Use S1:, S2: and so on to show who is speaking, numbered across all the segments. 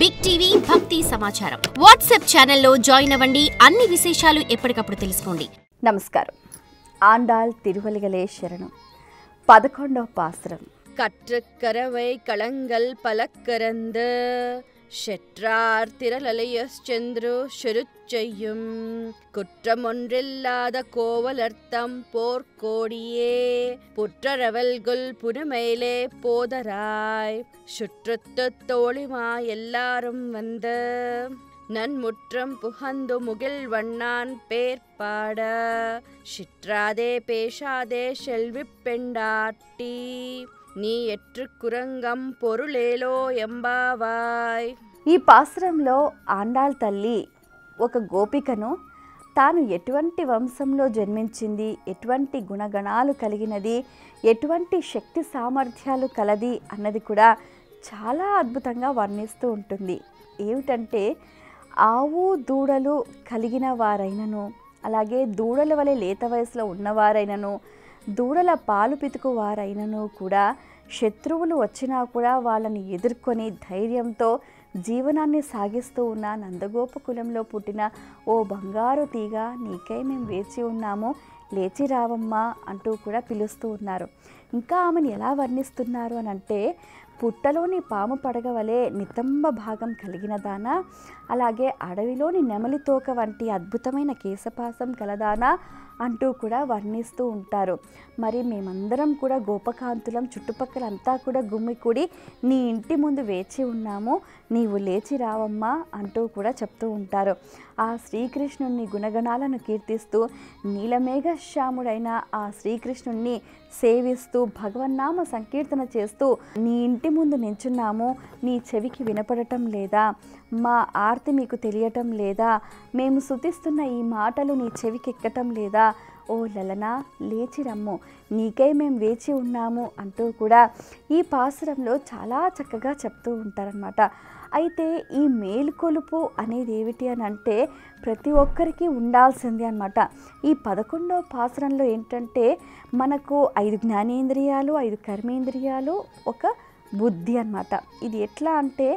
S1: Big TV భక్తి సమాచారం WhatsApp ఛానల్లో జాయిన్ అవ్వండి. అన్ని విశేషాలు ఎప్పటికప్పుడు తెలుసుకోండి.
S2: నమస్కారం. ఆండాళ్ తిరువలిగలే శరణం. 11వ పాసురం.
S3: கற்றக்கரவை களங்கள் பலக்கரந்த ஷெற்றார் திரளலையச்சென்று ஷெருச்செய்யும் குற்றமொன்றில்லாத கோவலர்த்தம் போர்க்கோடியே புற்றரவல்குல் புனமேலே போதராய் சுற்றத்து தோழிமா எல்லாரும் வந்த நன்முற்றம் புகந்து முகில் வண்ணான் பேர்பாட சிற்றாதே பேசாதே செல்வி பெண்டாட்டி నీ ఎట్టు కురంగం పొరులేలో ఎంబావాయ్.
S2: ఈ పాసురంలో ఆండాళ్ తల్లి ఒక గోపికను తాను ఎటువంటి వంశంలో జన్మించింది, ఎటువంటి గుణగణాలు కలిగినది, ఎటువంటి శక్తి సామర్థ్యాలు కలది అన్నది కూడా చాలా అద్భుతంగా వర్ణిస్తూ ఉంటుంది. ఏమిటంటే ఆవు దూడలు కలిగిన వారైనను, అలాగే దూడల వలె లేత వయసులో ఉన్నవారైనను, దూడల పాలు పితుకు వారైనను కూడా శత్రువులు వచ్చినా కూడా వాళ్ళని ఎదుర్కొని ధైర్యంతో జీవనాన్ని సాగిస్తూ ఉన్న నందగోప కులంలో పుట్టిన ఓ బంగారు తీగ, నీకై మేము వేచి ఉన్నాము, లేచి రావమ్మా అంటూ కూడా పిలుస్తూ ఉన్నారు. ఇంకా ఆమెను ఎలా వర్ణిస్తున్నారు అని అంటే, పుట్టలోని పాము పడగ వలె నితంబ భాగం కలిగిన దానా, అలాగే అడవిలోని నెమలి తోక వంటి అద్భుతమైన కేశపాసం కలదానా అంటూ కూడా వర్ణిస్తూ ఉంటారు. మరి మేమందరం కూడా గోపకాంతులం, చుట్టుపక్కలంతా కూడా గుమ్మికూడి నీ ఇంటి ముందు వేచి ఉన్నాము, నీవు లేచి రావమ్మా అంటూ కూడా చెప్తూ ఉంటారు. ఆ శ్రీకృష్ణుని గుణగణాలను కీర్తిస్తూ నీలమేఘశ్యాముడైన ఆ శ్రీకృష్ణుణ్ణి సేవిస్తూ భగవన్నామ సంకీర్తన చేస్తూ నీ ఇంటి ముందు నించున్నాము, నీ చెవికి వినపడటం లేదా, మా ఆర్తి మీకు తెలియటం లేదా, మేము స్తుతిస్తున్న ఈ మాటలు నీ చెవికి ఎక్కటం లేదా, ఓ లలనా లేచి రమ్ము, నీకై మేము వేచి ఉన్నాము అంటూ కూడా ఈ పాసురంలో చాలా చక్కగా చెప్తూ ఉంటారనమాట. అయితే ఈ మేలుకొలుపు అనేది ఏమిటి అని అంటే ప్రతి ఒక్కరికి ఉండాల్సింది అనమాట. ఈ 11వ పాసురంలో ఏంటంటే మనకు 5 జ్ఞానేంద్రియాలు, 5 కర్మేంద్రియాలు, ఒక బుద్ధి అన్నమాట. ఇది ఎట్లా అంటే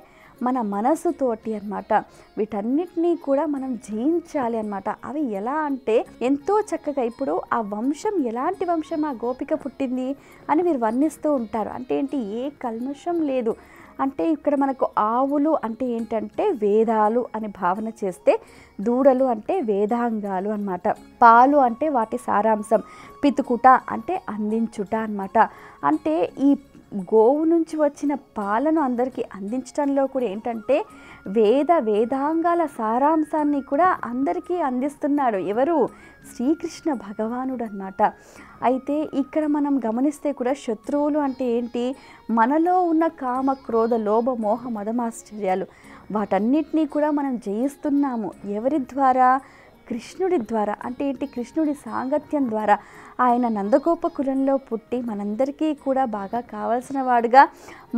S2: మన మనసుతోటి అన్నమాట. వీటన్నిటినీ కూడా మనం జయించాలి అన్నమాట. అవి ఎలా అంటే ఎంతో చక్కగా ఇప్పుడు ఆ వంశం ఎలాంటి వంశం ఆ గోపిక పుట్టింది అని మీరు వర్ణిస్తూ ఉంటారు. అంటే ఏంటి, ఏ కల్మషం లేదు. అంటే ఇక్కడ మనకు ఆవులు అంటే ఏంటంటే వేదాలు అని భావన చేస్తే, దూడలు అంటే వేదాంగాలు అన్నమాట, పాలు అంటే వాటి సారాంశం, పితుకుట అంటే అందించుట అన్నమాట. అంటే ఈ గోవు నుంచి వచ్చిన పాలను అందరికీ అందించడంలో కూడా ఏంటంటే వేదాంగాల సారాంశాన్ని కూడా అందరికీ అందిస్తున్నాడు. ఎవరు? శ్రీకృష్ణ భగవానుడు అన్నమాట. అయితే ఇక్కడ మనం గమనిస్తే కూడా శత్రువులు అంటే ఏంటి, మనలో ఉన్న కామ క్రోధ లోభ మోహ మదమాశ్చర్యాలు వాటన్నిటినీ కూడా మనం జయిస్తున్నాము. ఎవరి ద్వారా? కృష్ణుడి ద్వారా. అంటే ఏంటి, కృష్ణుడి సాంగత్యం ద్వారా. ఆయన నందగోప కులంలో పుట్టి మనందరికీ కూడా బాగా కావాల్సిన వాడుగా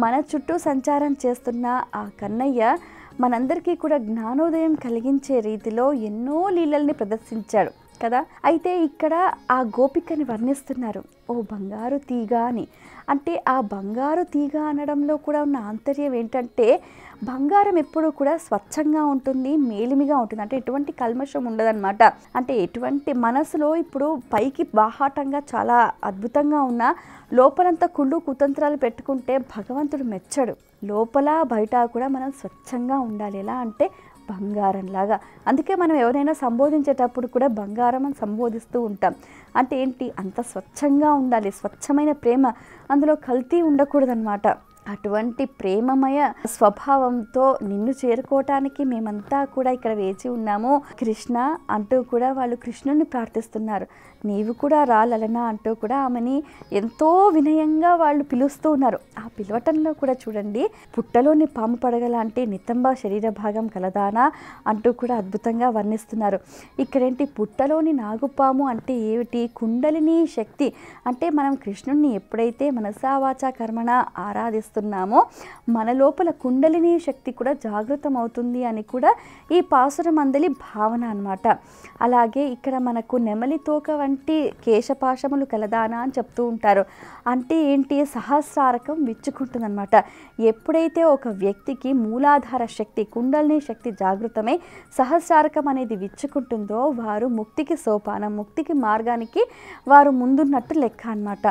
S2: మన చుట్టూ సంచారం చేస్తున్న ఆ కన్నయ్య మనందరికీ కూడా జ్ఞానోదయం కలిగించే రీతిలో ఎన్నో లీలల్ని ప్రదర్శించాడు కదా. అయితే ఇక్కడ ఆ గోపికని వర్ణిస్తున్నారు, ఓ బంగారు తీగ అని. అంటే ఆ బంగారు తీగ అనడంలో కూడా ఉన్న ఆంతర్యం ఏంటంటే బంగారం ఎప్పుడూ కూడా స్వచ్ఛంగా ఉంటుంది, మేలిమిగా ఉంటుంది. అంటే ఎటువంటి కల్మషం ఉండదన్నమాట. అంటే ఎటువంటి మనసులో ఇప్పుడు పైకి బాహాటంగా చాలా అద్భుతంగా ఉన్న లోపలంతా కుళ్ళు కుతంత్రాలు పెట్టుకుంటే భగవంతుడు మెచ్చడు. లోపల బయట కూడా మనం స్వచ్ఛంగా ఉండాలి. ఎలా అంటే బంగారంలాగా. అందుకే మనం ఎవరైనా సంబోధించేటప్పుడు కూడా బంగారం అని సంబోధిస్తూ ఉంటాం. అంటే ఏంటి, అంత స్వచ్ఛంగా ఉండాలి, స్వచ్ఛమైన ప్రేమ, అందులో కల్తీ ఉండకూడదన్నమాట. అటువంటి ప్రేమమయ స్వభావంతో నిన్ను చేరుకోవటానికి మేమంతా కూడా ఇక్కడ వేచి ఉన్నాము కృష్ణ అంటూ కూడా వాళ్ళు కృష్ణుని ప్రార్థిస్తున్నారు. నీవు కూడా రా లలనా అంటూ కూడా ఆమెని ఎంతో వినయంగా వాళ్ళు పిలుస్తూ ఉన్నారు. ఆ పిలవటంలో కూడా చూడండి, పుట్టలోని పాము పడగలాంటి నితంబ శరీర భాగం కలదానా అంటూ కూడా అద్భుతంగా వర్ణిస్తున్నారు. ఇక్కడేంటి, పుట్టలోని నాగుపాము అంటే ఏమిటి, కుండలిని శక్తి. అంటే మనం కృష్ణుణ్ణి ఎప్పుడైతే మనసా వాచా కర్మణ ఆరాధిస్తూ చేస్తున్నామో మన లోపల కుండలిని శక్తి కూడా జాగృతం అవుతుంది అని కూడా ఈ పాసురమందలి భావన అన్నమాట. అలాగే ఇక్కడ మనకు నెమలి తోక వంటి కేశపాశములు కలదానా అని చెప్తూ ఉంటారు. అంటే ఏంటి, సహస్రారకం విచ్చుకుంటుందన్నమాట. ఎప్పుడైతే ఒక వ్యక్తికి మూలాధార శక్తి కుండలిని శక్తి జాగృతమై సహస్రారకం అనేది విచ్చుకుంటుందో వారు ముక్తికి సోపానం, ముక్తికి మార్గానికి వారు ముందున్నట్టు లెక్క అన్నమాట.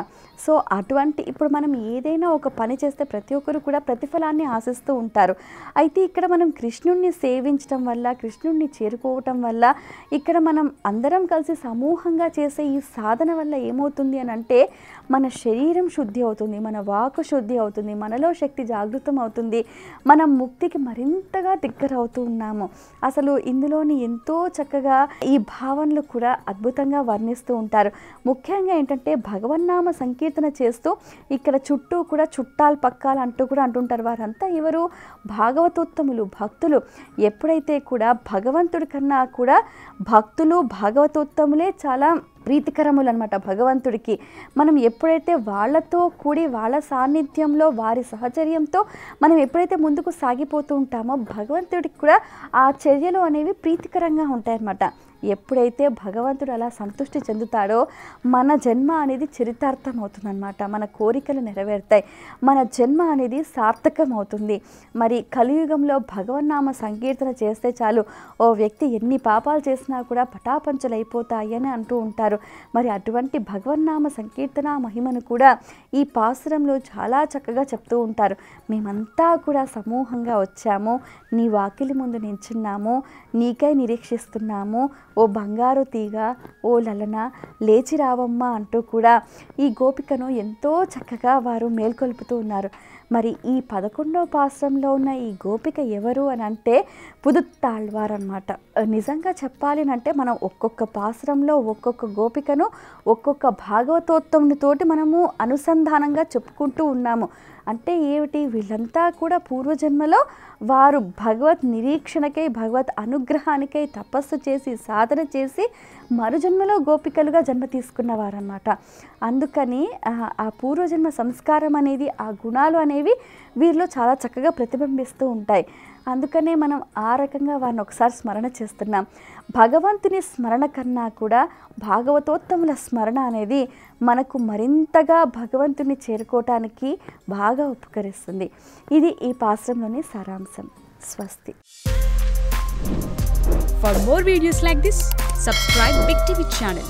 S2: సో అటువంటి ఇప్పుడు మనం ఏదైనా ఒక పని చేస్తే ప్రతి ఒక్కరు కూడా ప్రతిఫలాన్ని ఆశిస్తూ ఉంటారు. అయితే ఇక్కడ మనం కృష్ణుణ్ణి సేవించడం వల్ల, కృష్ణుణ్ణి చేరుకోవటం వల్ల, ఇక్కడ మనం అందరం కలిసి సమూహంగా చేసే ఈ సాధన వల్ల ఏమవుతుంది అని అంటే మన శరీరం శుద్ధి అవుతుంది, మన వాక్కు శుద్ధి అవుతుంది, మనలో శక్తి జాగృతం అవుతుంది, మనం ముక్తికి మరింతగా దగ్గరవుతూ ఉన్నాము. అసలు ఇందులోని ఎంతో చక్కగా ఈ భావనలు కూడా అద్భుతంగా వర్ణిస్తూ ఉంటారు. ముఖ్యంగా ఏంటంటే భగవన్నామ సంకీర్తన చేస్తూ ఇక్కడ చుట్టూ కూడా చుట్టాలు పక్కాలు అంటూ కూడా అంటుంటారు. వారంతా ఎవరు, భాగవతోత్తములు, భక్తులు. ఎప్పుడైతే కూడా భగవంతుడి కన్నా కూడా భక్తులు భాగవతోత్తములే చాలా ప్రీతికరములు అనమాట భగవంతుడికి. మనం ఎప్పుడైతే వాళ్ళతో కూడి వాళ్ళ సాన్నిధ్యంలో వారి సహచర్యంతో మనం ఎప్పుడైతే ముందుకు సాగిపోతూ ఉంటామో భగవంతుడికి కూడా ఆ చర్యలు అనేవి ప్రీతికరంగా ఉంటాయన్నమాట. ఎప్పుడైతే భగవంతుడు అలా సంతృష్టి చెందుతాడో మన జన్మ అనేది చరితార్థం అవుతుందన్నమాట. మన కోరికలు నెరవేరుతాయి, మన జన్మ అనేది సార్థకం అవుతుంది. మరి కలియుగంలో భగవన్నామ సంకీర్తన చేస్తే చాలు ఓ వ్యక్తి ఎన్ని పాపాలు చేసినా కూడా పటాపంచలైపోతాయి అని అంటూ ఉంటారు. మరి అటువంటి భగవన్నామ సంకీర్తన మహిమను కూడా ఈ పాసురంలో చాలా చక్కగా చెప్తూ ఉంటారు. మేమంతా కూడా సమూహంగా వచ్చాము, నీ వాకిలి ముందు నించున్నాము, నీకై నిరీక్షిస్తున్నాము, ఓ బంగారు తీగ, ఓ లలన లేచి రావమ్మా అంటూ కూడా ఈ గోపికను ఎంతో చక్కగా వారు మేల్కొల్పుతూ ఉన్నారు. మరి ఈ 11వ పాసురంలో ఉన్న ఈ గోపిక ఎవరు అని అంటే పుదుత్తాళ్వార్ అన్నమాట. నిజంగా చెప్పాలి అంటే మనం ఒక్కొక్క పాసురంలో ఒక్కొక్క గోపికను ఒక్కొక్క భాగవతోత్తమునితోటి మనము అనుసంధానంగా చెప్పుకుంటూ ఉన్నాము. అంటే ఏమిటి, వీళ్ళంతా కూడా పూర్వజన్మలో వారు భగవత్ నిరీక్షణకై, భగవత్ అనుగ్రహానికై తపస్సు చేసి సాధన చేసి మరుజన్మలో గోపికలుగా జన్మ తీసుకున్నవారన్నమాట. అందుకని ఆ పూర్వజన్మ సంస్కారం అనేది, ఆ గుణాలు అనేవి వీరిలో చాలా చక్కగా ప్రతిబింబిస్తూ ఉంటాయి. అందుకనే మనం ఆ రకంగా వారిని ఒకసారి స్మరణ చేస్తున్నాం. భగవంతుని స్మరణ కన్నా కూడా భాగవతోత్తముల స్మరణ అనేది మనకు మరింతగా భగవంతుని చేరుకోవటానికి బాగా ఉపకరిస్తుంది. ఇది ఈ పాశ్రంలోని సారాంశం. స్వస్తి.
S4: For more videos like this, subscribe Big TV channel.